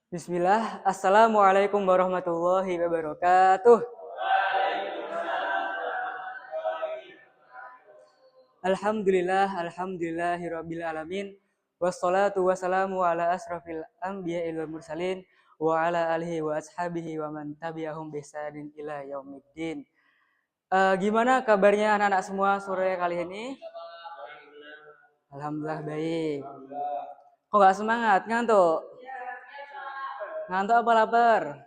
Bismillah, Assalamualaikum warahmatullahi wabarakatuh. Alhamdulillahirabbil alamin. Wassalatu wassalamu ala asrafil anbiya'i wal mursalin wa ala alihi wa ashabihi wa man tabi'ahum bi ihsanin ila yaumiddin. Gimana kabarnya anak-anak semua sore kali ini? Alhamdulillah baik. Kok nggak semangat? Ngantuk? Ngantuk apa lapar?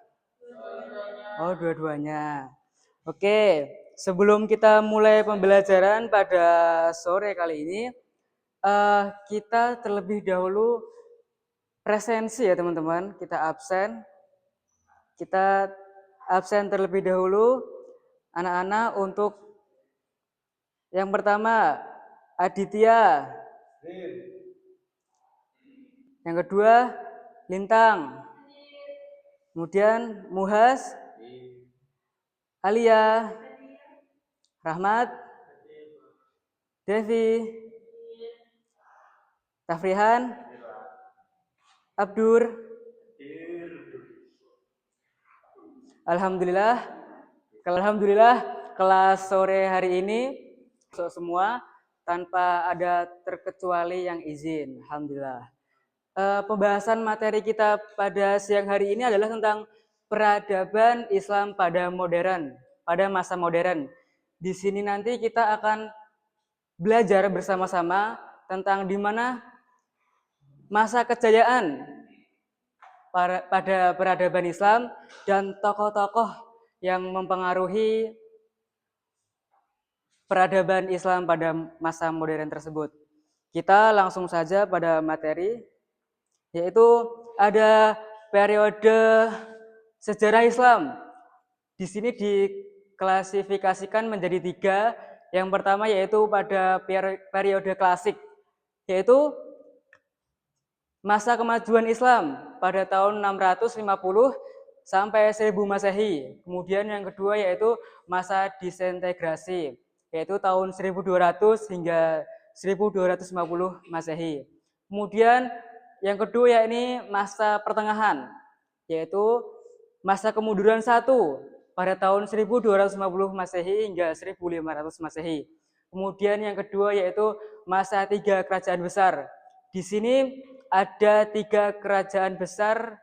Oh, dua-duanya. Oke, sebelum kita mulai pembelajaran pada sore kali ini, kita terlebih dahulu presensi ya teman-teman. Kita absen terlebih dahulu anak-anak untuk yang pertama Aditya, yang kedua Lintang, kemudian Muhas, Alia, Rahmat, Devi, Tafrihan, Abdur. Alhamdulillah kelas sore hari ini semua tanpa ada terkecuali yang izin. Alhamdulillah. Pembahasan materi kita pada siang hari ini adalah tentang peradaban Islam pada masa modern. Di sini nanti kita akan belajar bersama-sama tentang di mana masa kejayaan pada peradaban Islam dan tokoh-tokoh yang mempengaruhi peradaban Islam pada masa modern tersebut. Kita langsung saja pada materi, yaitu ada periode sejarah Islam. Di sini diklasifikasikan menjadi 3. Yang pertama yaitu pada periode klasik, yaitu masa kemajuan Islam pada tahun 650 sampai 1000 Masehi. Kemudian yang kedua yaitu masa disintegrasi, yaitu tahun 1200 hingga 1250 Masehi. Kemudian yang kedua yakni masa pertengahan, yaitu masa kemunduran 1 pada tahun 1250 Masehi hingga 1500 Masehi. Kemudian yang kedua yaitu masa 3 kerajaan besar. Di sini ada 3 kerajaan besar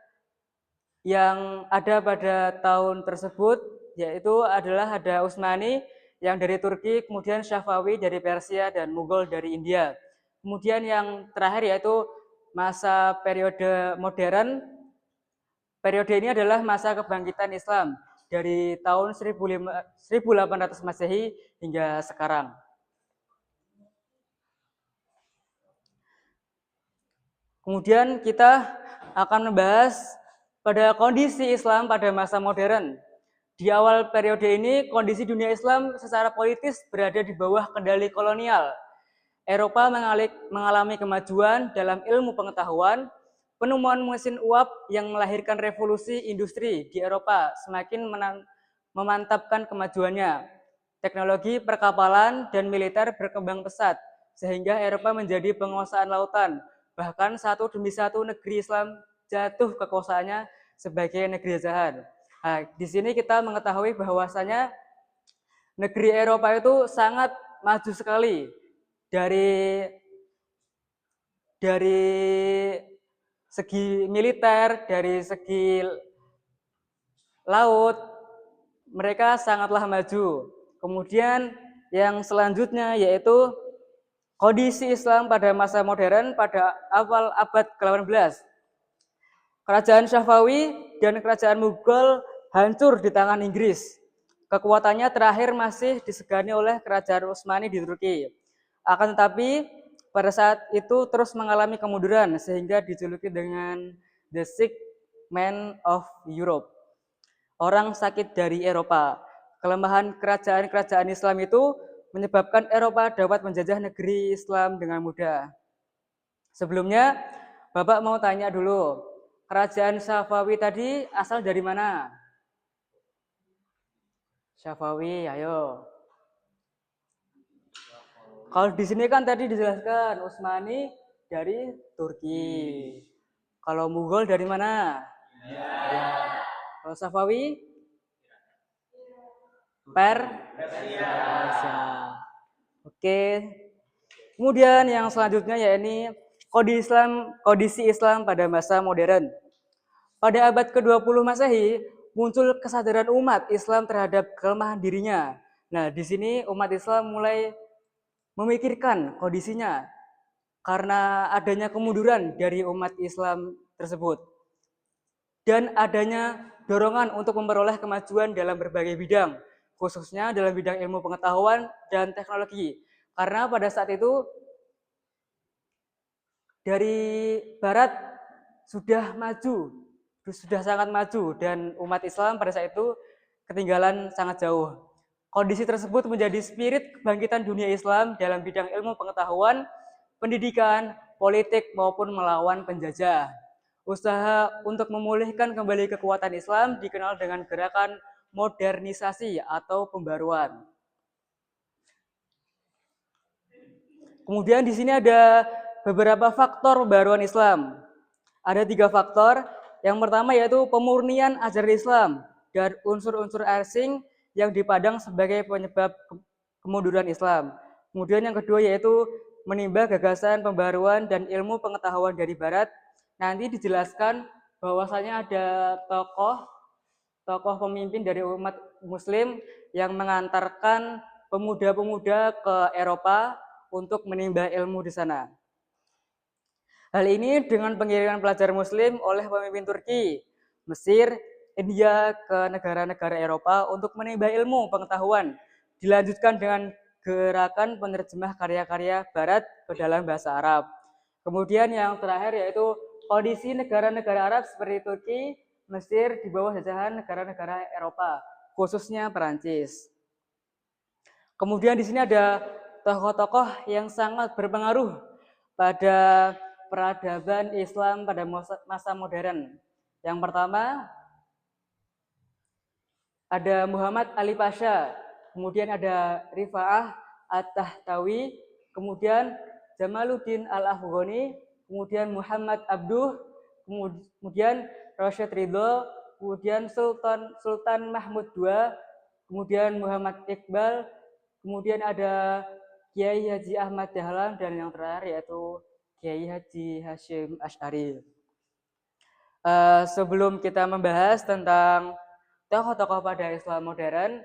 yang ada pada tahun tersebut, yaitu adalah ada Utsmani yang dari Turki, kemudian Syafawi dari Persia, dan Mughal dari India. Kemudian yang terakhir yaitu masa periode modern. Periode ini adalah masa kebangkitan Islam dari tahun 1800 Masehi hingga sekarang. Kemudian kita akan membahas pada kondisi Islam pada masa modern. Di awal periode ini, kondisi dunia Islam secara politis berada di bawah kendali kolonial. Eropa mengalami kemajuan dalam ilmu pengetahuan. Penemuan mesin uap yang melahirkan revolusi industri di Eropa semakin memantapkan kemajuannya. Teknologi perkapalan dan militer berkembang pesat, sehingga Eropa menjadi penguasaan lautan. Bahkan satu demi satu negeri Islam jatuh kekuasaannya sebagai negeri jajahan. Nah, di sini kita mengetahui bahwasanya negeri Eropa itu sangat maju sekali dari segi militer, dari segi laut, mereka sangatlah maju. Kemudian yang selanjutnya yaitu kondisi Islam pada masa modern pada awal abad ke-18. Kerajaan Syafawi dan kerajaan Mughal hancur di tangan Inggris. Kekuatannya terakhir masih disegani oleh kerajaan Utsmani di Turki. Akan tetapi pada saat itu terus mengalami kemunduran sehingga dijuluki dengan The Sick Man of Europe, orang sakit dari Eropa. Kelemahan kerajaan-kerajaan Islam itu menyebabkan Eropa dapat menjajah negeri Islam dengan mudah. Sebelumnya, Bapak mau tanya dulu, kerajaan Syafawi tadi asal dari mana? Syafawi, ayo. Kalau di sini kan tadi dijelaskan Utsmani dari Turki. Kalau Mughal dari mana? Ya. Kalau Safawi, Persia. Oke. Kemudian yang selanjutnya yakni kondisi Islam pada masa modern. Pada abad ke-20 Masehi muncul kesadaran umat Islam terhadap kelemahan dirinya. Nah, di sini umat Islam mulai memikirkan kondisinya karena adanya kemunduran dari umat Islam tersebut dan adanya dorongan untuk memperoleh kemajuan dalam berbagai bidang, khususnya dalam bidang ilmu pengetahuan dan teknologi. Karena pada saat itu dari barat sudah maju, sudah sangat maju dan umat Islam pada saat itu ketinggalan sangat jauh. Kondisi tersebut menjadi spirit kebangkitan dunia Islam dalam bidang ilmu pengetahuan, pendidikan, politik maupun melawan penjajah. Usaha untuk memulihkan kembali kekuatan Islam dikenal dengan gerakan modernisasi atau pembaruan. Kemudian di sini ada beberapa faktor pembaruan Islam. Ada 3 faktor. Yang pertama yaitu pemurnian ajaran Islam dan unsur-unsur asing yang dipandang sebagai penyebab kemunduran Islam. Kemudian yang kedua yaitu menimba gagasan pembaruan dan ilmu pengetahuan dari Barat. Nanti dijelaskan bahwasanya ada tokoh pemimpin dari umat Muslim yang mengantarkan pemuda-pemuda ke Eropa untuk menimba ilmu di sana. Hal ini dengan pengiriman pelajar Muslim oleh pemimpin Turki, Mesir, India ke negara-negara Eropa untuk menimba ilmu pengetahuan. Dilanjutkan dengan gerakan penerjemah karya-karya Barat ke dalam bahasa Arab. Kemudian yang terakhir yaitu kondisi negara-negara Arab seperti Turki, Mesir di bawah jajahan negara-negara Eropa, khususnya Perancis. Kemudian di sini ada tokoh-tokoh yang sangat berpengaruh pada peradaban Islam pada masa modern. Yang pertama ada Muhammad Ali Pasha, kemudian ada Rifa'ah At-Tahtawi, kemudian Jamaluddin Al-Afghani, kemudian Muhammad Abduh, kemudian Rashid Ridho, kemudian Sultan Mahmud II, kemudian Muhammad Iqbal, kemudian ada Kiai Haji Ahmad Dahlan, dan yang terakhir yaitu Kiai Haji Hashim Asy'ari. Sebelum kita membahas tentang tokoh-tokoh pada Islam modern,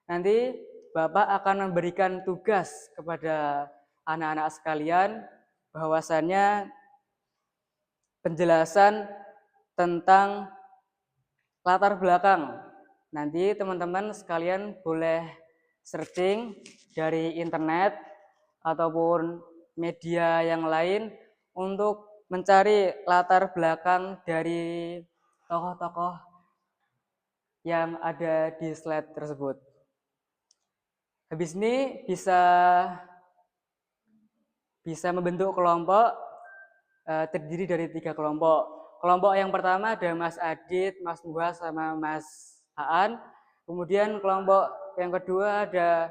nanti Bapak akan memberikan tugas kepada anak-anak sekalian bahwasannya penjelasan tentang latar belakang. Nanti teman-teman sekalian boleh searching dari internet ataupun media yang lain untuk mencari latar belakang dari tokoh-tokoh yang ada di slide tersebut. Habis ini bisa membentuk kelompok terdiri dari 3 kelompok. Kelompok yang pertama ada Mas Adit, Mas Nuha, sama Mas Aan. Kemudian kelompok yang kedua ada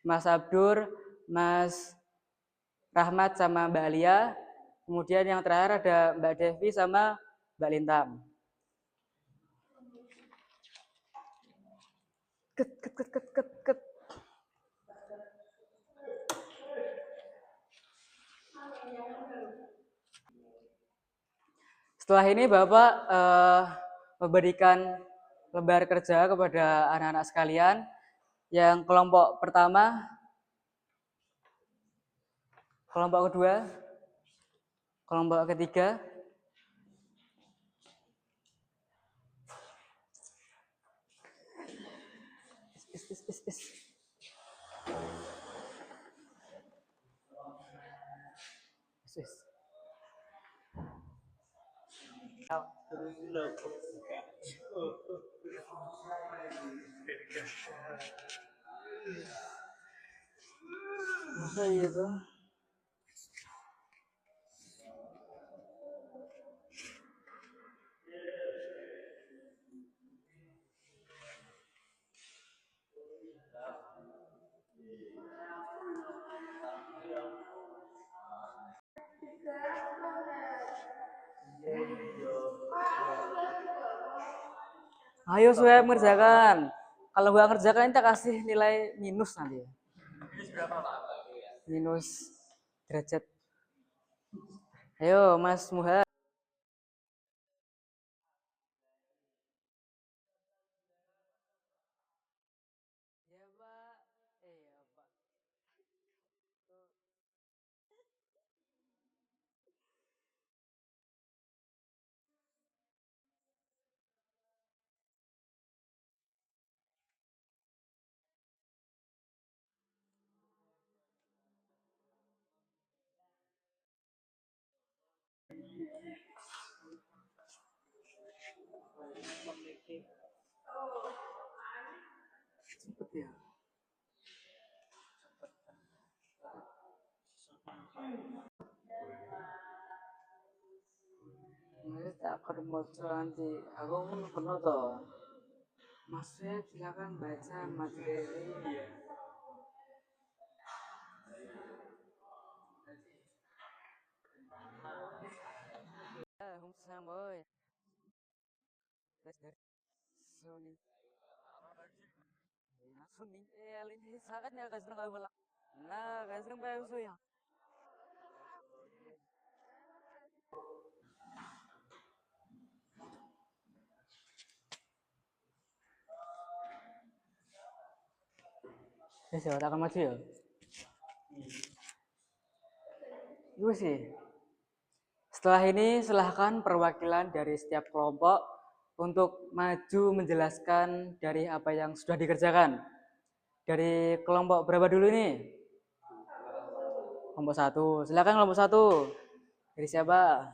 Mas Abdur, Mas Rahmat, sama Mbak Alia. Kemudian yang terakhir ada Mbak Devi sama Mbak Lintang. Setelah ini Bapak memberikan lembar kerja kepada anak-anak sekalian. Yang kelompok pertama, kelompok kedua, kelompok ketiga, Ayo Suhaib ngerjakan. Kalau nggak ngerjakan kita kasih nilai minus nanti. Minus derajat. Ayo Mas Muha. Ya Pak. Ya Pak. Cepet ya. Ini tak kermoco nanti. Aku pun penuh toh. Mas Suhaib silakan baca materi. Humsang boy. Sony. Sony. Ini sangatnya kasih nggak bolak. Nah, kasih nggak bisa ya. Ya sih, tak akan maju ya. Itu sih. Setelah ini silahkan perwakilan dari setiap kelompok untuk maju menjelaskan dari apa yang sudah dikerjakan. Dari kelompok berapa dulu ini? Kelompok satu. Silakan kelompok satu. Dari siapa?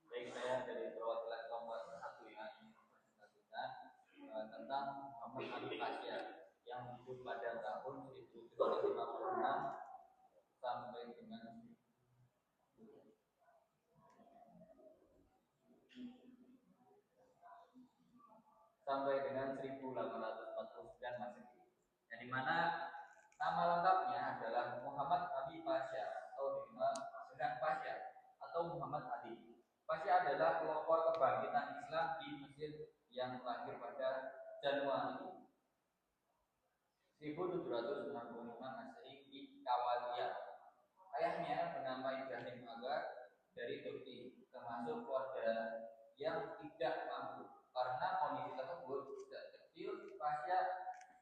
Baik, saya dari perwakilan kelompok satu yang ingin mempresentasikan tentang Muhammad Ali Pasha yang hidup pada tahun 1756 sampai dengan sampai dengan 1849 Masehi. Yang dimana nama lengkapnya adalah Muhammad Ali Pasha atau dikenal dengan Pasha atau Muhammad Ali. Pasha adalah pelopor kebangkitan Islam di Mesir yang lahir pada Januari 1765 Masehi di Kawalia. Ayahnya bernama Ibrahim Aga dari Turki, termasuk keluarga yang tidak mampu. Karena kondisi tersebut, sejak kecil Pasha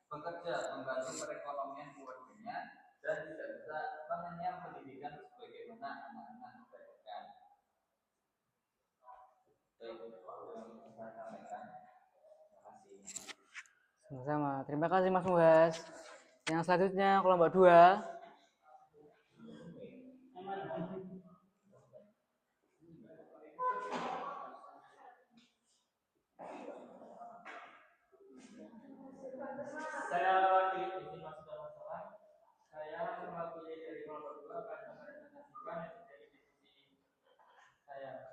bekerja membantu perekonomian keluarganya dan tidak bisa mengenyam pendidikan sebagaimana anak-anak kebanyakan. Saya sampaikan. Terima kasih. Sama-sama. Terima kasih Mas Muhas. Yang selanjutnya kelompok 2. Saya mewakili izin masuk dalam masalah. Saya mewakili dari kelompok 2 akan merepresentasikan dari divisi saya.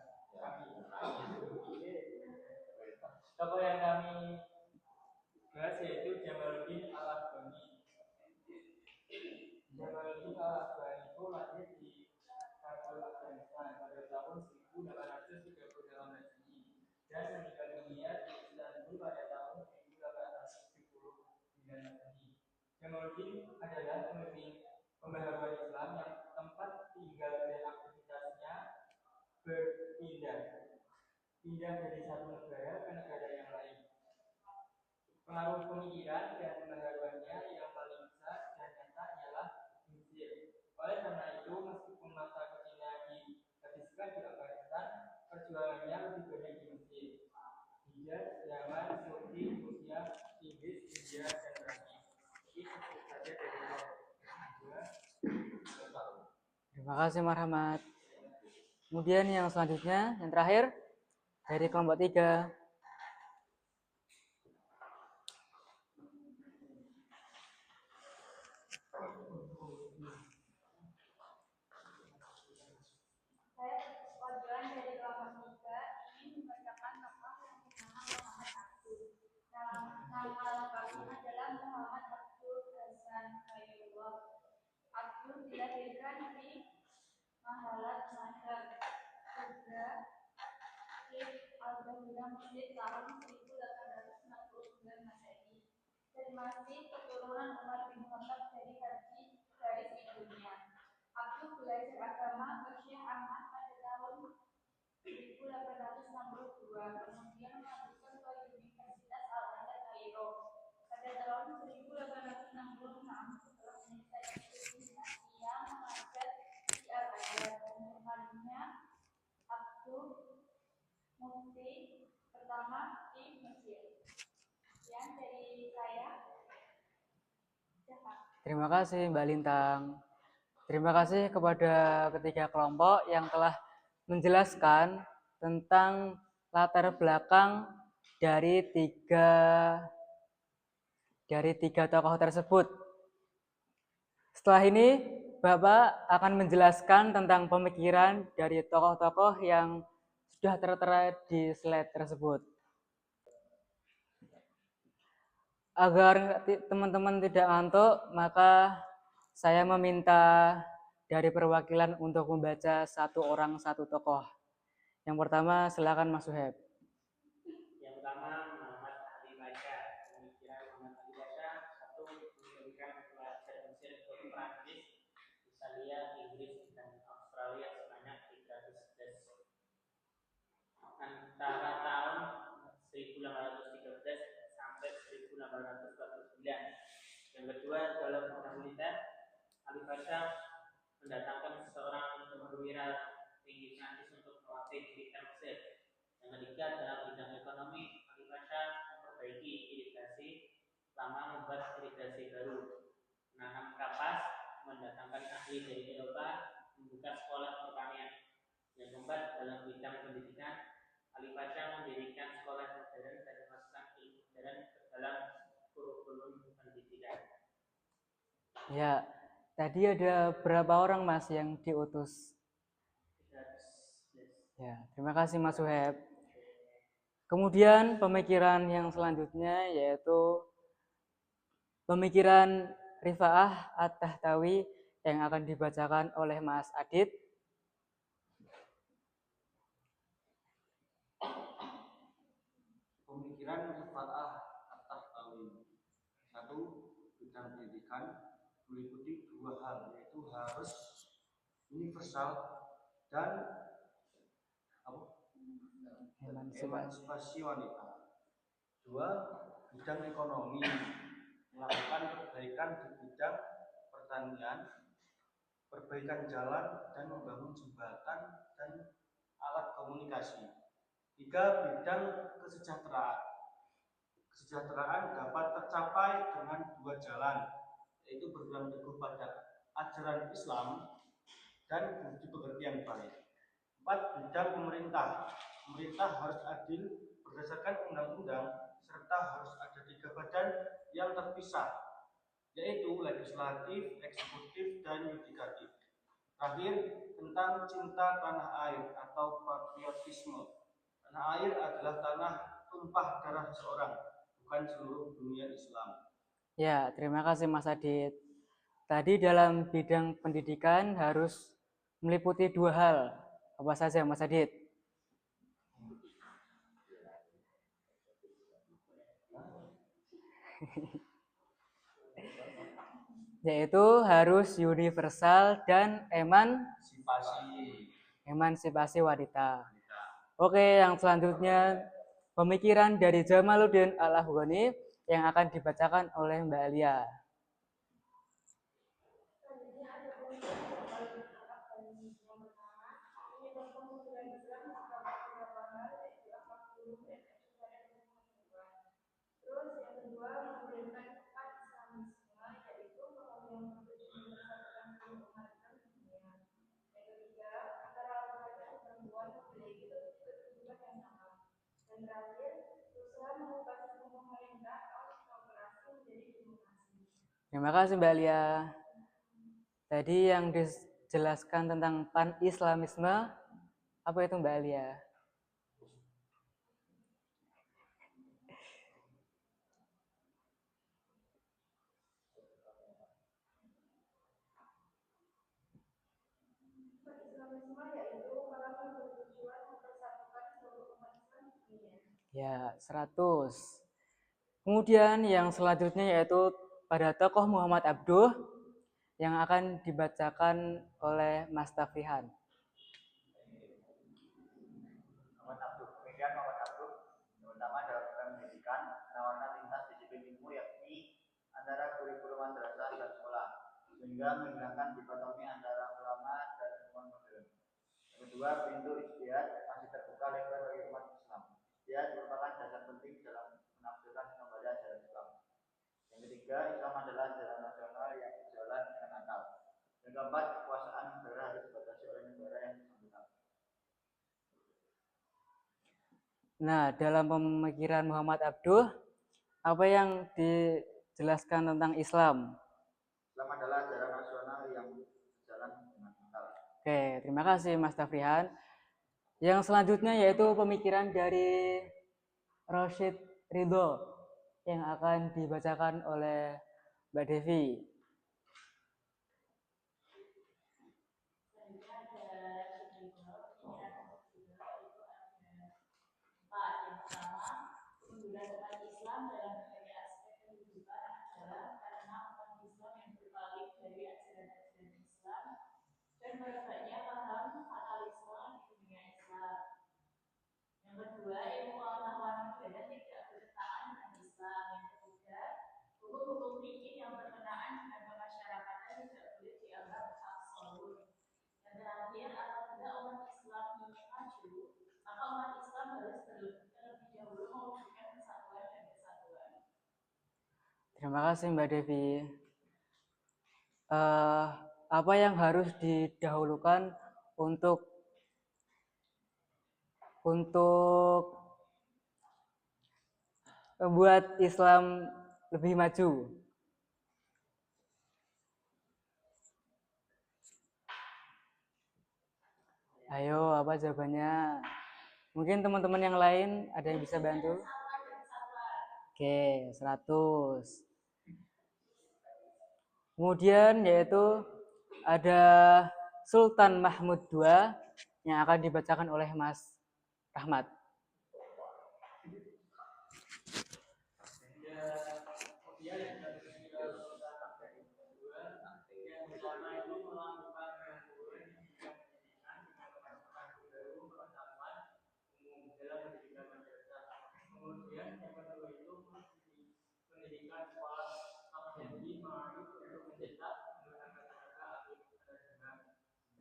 Tokoh yang kami bahas yaitu Jamaluddin Al-Afghani. Jamaluddin Al-Afghani itu lahir di Kabul, Afghanistan pada tahun 1838 Masehi dan meninggal dunia di Istanbul pada tahun 1879 Masehi. Jamaluddin adalah pemimpin pembaharuan Islam yang tempat tinggal dan aktivitasnya berpindah dari satu negara ke negara yang lain. Pengaruh pemikiran dan pembaharuannya yang paling besar dan nyata ialah Mesir. Oleh karena itu, meskipun masa kecilnya dihabiskan di Afghanistan, perjuangannya lebih banyak di Mesir, Hijaz, Yaman, Turki, Rusia, Inggris, India, dan Prancis. Ini tentu saja dari Terima kasih Mas Rahmat. Kemudian yang selanjutnya, yang terakhir dari kelompok 3. masih keturunan Umar bin Khattab dari garis ibunya. Aku belajar agama ke Syekh Ahmad pada tahun 1862, kemudian melanjutkan ke Universitas Al-Azhar Kairo. Pada tahun 1866, setelah menyelesaikan studi Asia mengajar di Al-Azhar, dan temannya Abdul Mufti pertama di Mesir. Sekian dari saya. Terima kasih Mbak Lintang. Terima kasih kepada ketiga kelompok yang telah menjelaskan tentang latar belakang dari tiga tokoh tersebut. Setelah ini, Bapak akan menjelaskan tentang pemikiran dari tokoh-tokoh yang sudah tertera di slide tersebut. Agar teman-teman tidak ngantuk, maka saya meminta dari perwakilan untuk membaca satu orang satu tokoh. Yang pertama, silakan Mas Suheb. Yang pertama, Muhammad Ali Pasha. Pemikiran Muhammad Ali Pasha, satu, memberikan pelajar Mesir ke Prancis, Italia, Inggris, dan Australia sebanyak 311. Antara tahun 1813 sampai 1849. Yang kedua, dalam bidang militer, Ali Pasha mendatangkan seseorang perwira tinggi Prancis untuk melatih militer Mesir. Yang ketiga, dalam bidang ekonomi, Ali Pasha memperbaiki irigasi lama, membuat irigasi baru, menanam kapas, mendatangkan ahli dari Eropa, membuka sekolah pertanian. Yang keempat, dalam bidang pendidikan, Ali Pasha mendirikan sekolah modern dan memasukkan ilmu modern ke dalam kurikulum pendidikan. Ya, tadi ada berapa orang Mas yang diutus? Ya, terima kasih Mas Suheb. Kemudian pemikiran yang selanjutnya yaitu pemikiran Rifa'ah At-Tahtawi yang akan dibacakan oleh Mas Adit. Pemikiran Rifa'ah At-Tahtawi. Satu, bidang pendidikan meliputi dua hal, yaitu harus universal dan emansipasi wanita. Dua, bidang ekonomi melakukan perbaikan di bidang pertanian, perbaikan jalan dan membangun jembatan dan alat komunikasi. Tiga, bidang kesejahteraan. Kesejahteraan dapat tercapai dengan dua jalan, yaitu berpegang teguh pada ajaran Islam dan budi pekerti yang baik. 4, bidang pemerintah. Pemerintah harus adil berdasarkan undang-undang serta harus ada 3 badan yang terpisah, yaitu legislatif, eksekutif, dan yudikatif. Terakhir, tentang cinta tanah air atau patriotisme. Tanah air adalah tanah tumpah darah seseorang, bukan seluruh dunia Islam. Ya, terima kasih Mas Adit. Tadi dalam bidang pendidikan harus meliputi dua hal. Apa saja Mas Adit? Yaitu harus universal dan emansipasi wanita. Oke, yang selanjutnya pemikiran dari Jamaluddin Al-Afghani yang akan dibacakan oleh Mbak Alia. Terus yang kedua, memberikan tempat Islamisme, yaitu bahwa yang bertujuan bersatukan seluruh umat Islam di dunia. Yang ketiga, antara laki-laki dan perempuan memiliki kedudukan yang sama. Dan terakhir, berusaha mengubah sistem pemerintah atau teokrasi menjadi demokrasi. Terima kasih Mbak Alia. Tadi yang dijelaskan tentang pan-islamisme, apa itu Mbak Alia? Islamisme yaitu orang yang bertujuan mempersatukan seluruh umat Islam di dunia. Ya, 100. Kemudian yang selanjutnya yaitu pada tokoh Muhammad Abduh yang akan dibacakan oleh Mas Tafrihan. Muhammad Abduh. Demikian Muhammad Abduh, terutama dalam bidang pendidikan, menawarkan lintas disiplin ilmu yakni antara kurikulum madrasah dan sekolah, sehingga menghilangkan dikotomi antara ulama dan ilmuwan modern. Yang kedua, pintu ijtihad masih terbuka lebar bagi umat Islam. Ijtihad merupakan dasar penting dalam menafsirkan kembali ajaran Islam. Yang ketiga, Islam adalah ajaran nasional yang sejalan dengan akal. Yang keempat, kekuasaan negara harus dibatasi oleh negara yang bersangkutan. Nah, dalam pemikiran Muhammad Abduh, apa yang dijelaskan tentang Islam? Islam adalah ajaran nasional yang sejalan dengan akal. Oke, terima kasih Mas Tafrihan. Yang selanjutnya yaitu pemikiran dari Rashid Ridho yang akan dibacakan oleh Mbak Devi. Menggunakan Islam dalam berbagai aspek kehidupan adalah karena umat Islam yang berpaling dari ajaran-ajaran Islam dan merebaknya paham fatalisme di dunia Islam. Yang kedua, ilmu pengetahuan modern tidak bertentangan dengan Islam. Yang ketiga, hukum-hukum fikih yang berkenaan dengan pemasyarakatan tidak boleh dianggap absolut. Yang terakhir, apabila umat Islam ingin maju, maka umat Islam harus terlebih dahulu mewujudkan persatuan dan kesatuan. Terima kasih Mbak Devi. Apa yang harus didahulukan untuk membuat Islam lebih maju? Ayo, apa jawabannya? Mungkin teman-teman yang lain ada yang bisa bantu? Oke, 100. Kemudian yaitu ada Sultan Mahmud II yang akan dibacakan oleh Mas Rahmat. Yang pertama itu melakukan pengangguran di bidang pendidikan dengan memasukkan baru pengetahuan umum dalam pendidikan madrasah. Kemudian yang kedua itu pendidikan sekolah akademi ma'arif untuk mencetak menggunakan tenaga ahli pengetahuan.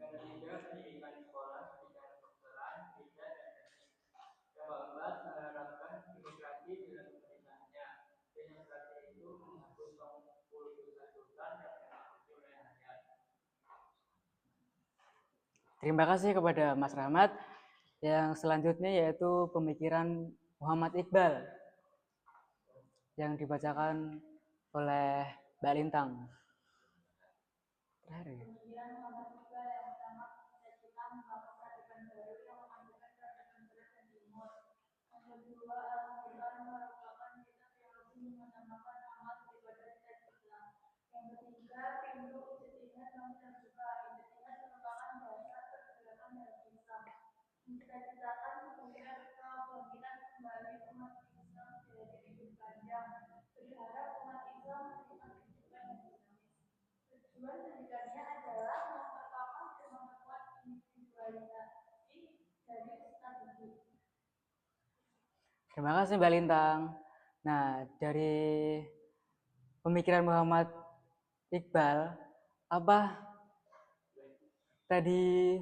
Yang ketiga, pendidikan sekolah pendidikan kedokteran, bidan dan teknik. Yang keempat, menerapkan imigrasi dalam pemerintahannya. Dan yang terakhir itu menghapus kultur sultan dan mengikuti wilayahnya. Terima kasih kepada Mas Rahmat. Yang selanjutnya yaitu pemikiran Muhammad Iqbal yang dibacakan oleh Mbak Lintang. Pemikiran Muhammad Iqbal yang pertama menceritakan membangun peradaban baru yang memanggilkan peradaban barat dan timur. Yang kedua, Al-Quran merupakan kitab yang lebih mengutamakan amal daripada kitab Islam. Yang ketiga, pintu ijtihad yang terbuka. Ijtihad merupakan dasar pergerakan dalam Islam. Mencita-citakan kemudian kebangkitan kembali umat Islam dari hidup panjang. Berharap umat Islam menerima kehidupan yang dinamis. Tujuan pendidikannya adalah memperkokoh dan memperkuat individualisasi dari strategi. Terima kasih Mbak Lintang. Nah, dari pemikiran Muhammad Iqbal, apa tadi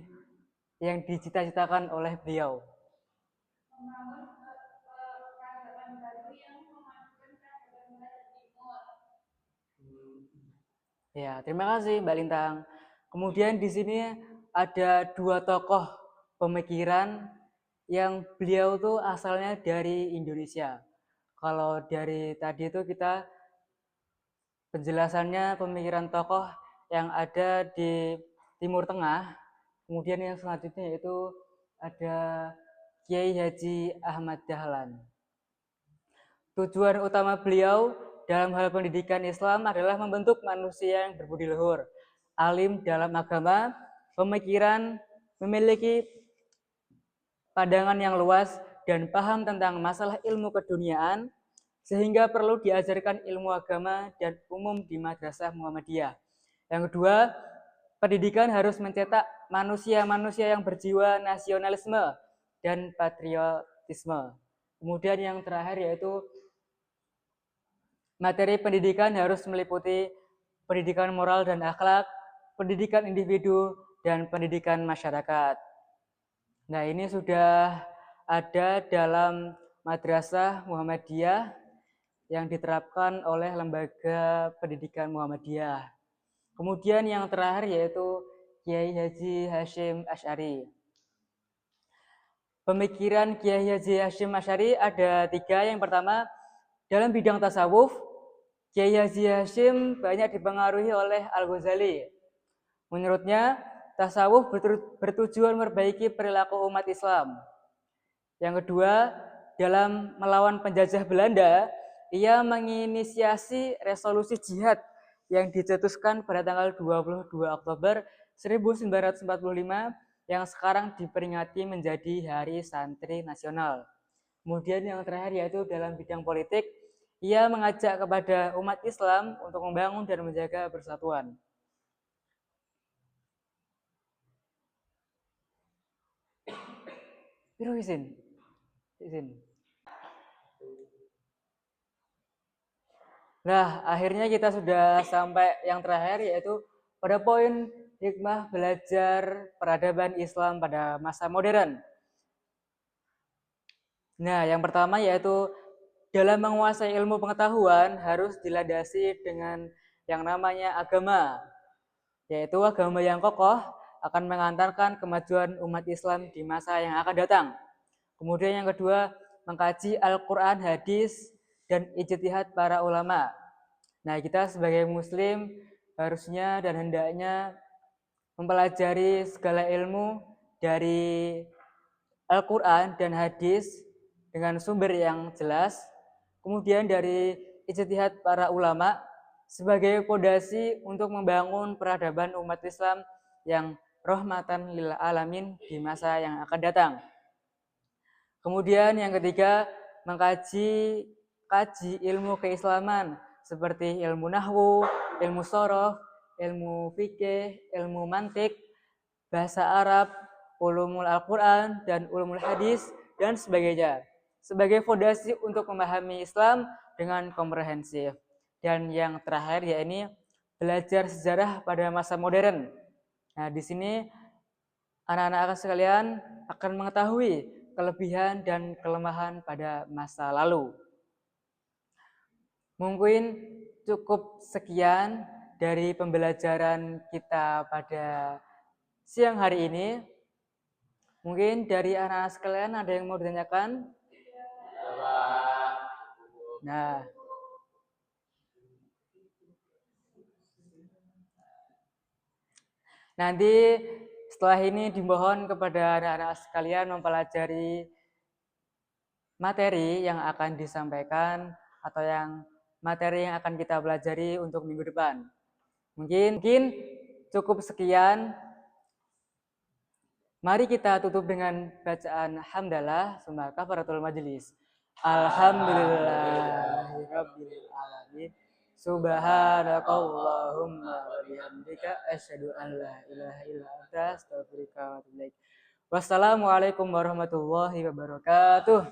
yang dicita-citakan oleh beliau? Membangun peradaban baru yang memadukan peradaban barat dan timur. Ya, terima kasih Mbak Lintang. Kemudian di sini ada dua tokoh pemikiran yang beliau tuh asalnya dari Indonesia. Kalau dari tadi itu kita penjelasannya pemikiran tokoh yang ada di Timur Tengah. Kemudian yang selanjutnya yaitu ada Kiai Haji Ahmad Dahlan. Tujuan utama beliau dalam hal pendidikan Islam adalah membentuk manusia yang berbudi luhur, alim dalam agama, pemikiran, memiliki pandangan yang luas dan paham tentang masalah ilmu keduniaan, sehingga perlu diajarkan ilmu agama dan umum di Madrasah Muhammadiyah. Yang kedua, pendidikan harus mencetak manusia-manusia yang berjiwa nasionalisme dan patriotisme. Kemudian yang terakhir yaitu materi pendidikan harus meliputi pendidikan moral dan akhlak, pendidikan individu, dan pendidikan masyarakat. Nah, ini sudah ada dalam Madrasah Muhammadiyah yang diterapkan oleh Lembaga Pendidikan Muhammadiyah. Kemudian yang terakhir yaitu Kiai Haji Hasyim Asy'ari. Pemikiran Kiai Haji Hasyim Asy'ari ada 3. Yang pertama, dalam bidang tasawuf, Kiai Haji Hasyim banyak dipengaruhi oleh Al-Ghazali. Menurutnya, tasawuf bertujuan memperbaiki perilaku umat Islam. Yang kedua, dalam melawan penjajah Belanda, ia menginisiasi resolusi jihad yang dicetuskan pada tanggal 22 Oktober 1945 yang sekarang diperingati menjadi Hari Santri Nasional. Kemudian yang terakhir yaitu dalam bidang politik, ia mengajak kepada umat Islam untuk membangun dan menjaga persatuan. Izin. Nah, akhirnya kita sudah sampai yang terakhir yaitu pada poin hikmah belajar peradaban Islam pada masa modern. Nah, yang pertama yaitu dalam menguasai ilmu pengetahuan harus dilandasi dengan yang namanya agama, yaitu agama yang kokoh akan mengantarkan kemajuan umat Islam di masa yang akan datang. Kemudian yang kedua, mengkaji Al-Quran, hadis, dan ijtihad para ulama. Nah, kita sebagai muslim harusnya dan hendaknya mempelajari segala ilmu dari Al-Quran dan hadis dengan sumber yang jelas, kemudian dari ijtihad para ulama sebagai fondasi untuk membangun peradaban umat Islam yang rahmatan lil alamin di masa yang akan datang. Kemudian yang ketiga, mengkaji ilmu keislaman seperti ilmu nahwu, ilmu sorof, ilmu fikih, ilmu mantik, bahasa Arab, ulumul Al-Quran, dan ulumul hadis, dan sebagainya. Sebagai fondasi untuk memahami Islam dengan komprehensif. Dan yang terakhir yakni belajar sejarah pada masa modern. Nah, di sini anak-anak sekalian akan mengetahui kelebihan dan kelemahan pada masa lalu. Mungkin cukup sekian dari pembelajaran kita pada siang hari ini. Mungkin dari anak-anak sekalian ada yang mau ditanyakan? Nah, nanti setelah ini dimohon kepada anak-anak sekalian mempelajari materi yang akan disampaikan atau materi yang akan kita pelajari untuk minggu depan. Mungkin cukup sekian. Mari kita tutup dengan bacaan hamdalah summa kafaratul majelis. Alhamdulillahirabbil alamin. Subhanakallahumma wa bihamdika asyhadu an la ilaha illa anta astaghfiruka wa atubu ilaik. Wassalamualaikum warahmatullahi wabarakatuh.